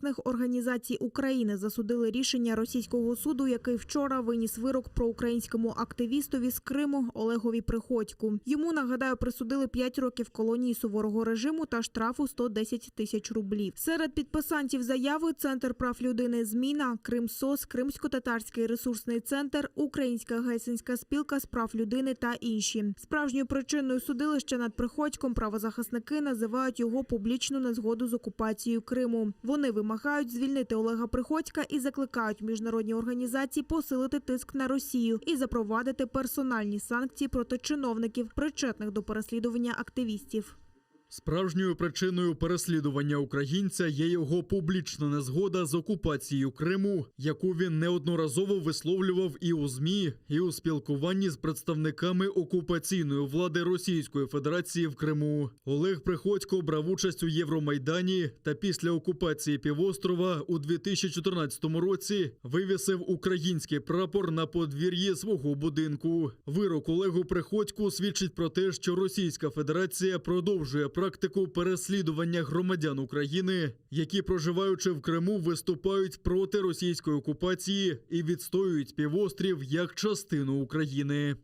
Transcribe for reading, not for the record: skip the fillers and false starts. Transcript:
правозахисних організацій України засудили рішення російського суду, який вчора виніс вирок проукраїнському активістові з Криму Олегові Приходьку. Йому, нагадаю, присудили 5 років колонії суворого режиму та штрафу 110 тисяч рублів. Серед підписантів заяви Центр прав людини «Зміна», Кримсос, Кримсько-татарський ресурсний центр, Українська гельсінська спілка з прав людини та інші. Справжньою причиною судилища над Приходьком правозахисники називають його публічну незгоду з окупацією Криму. Вони вимагають звільнити Олега Приходька і закликають міжнародні організації посилити тиск на Росію і запровадити персональні санкції проти чиновників, причетних до переслідування активістів. Справжньою причиною переслідування українця є його публічна незгода з окупацією Криму, яку він неодноразово висловлював і у ЗМІ, і у спілкуванні з представниками окупаційної влади Російської Федерації в Криму. Олег Приходько брав участь у Євромайдані та після окупації півострова у 2014 році вивісив український прапор на подвір'ї свого будинку. Вирок Олегу Приходьку свідчить про те, що Російська Федерація продовжує практику переслідування громадян України, які, проживаючи в Криму, виступають проти російської окупації і відстоюють півострів як частину України.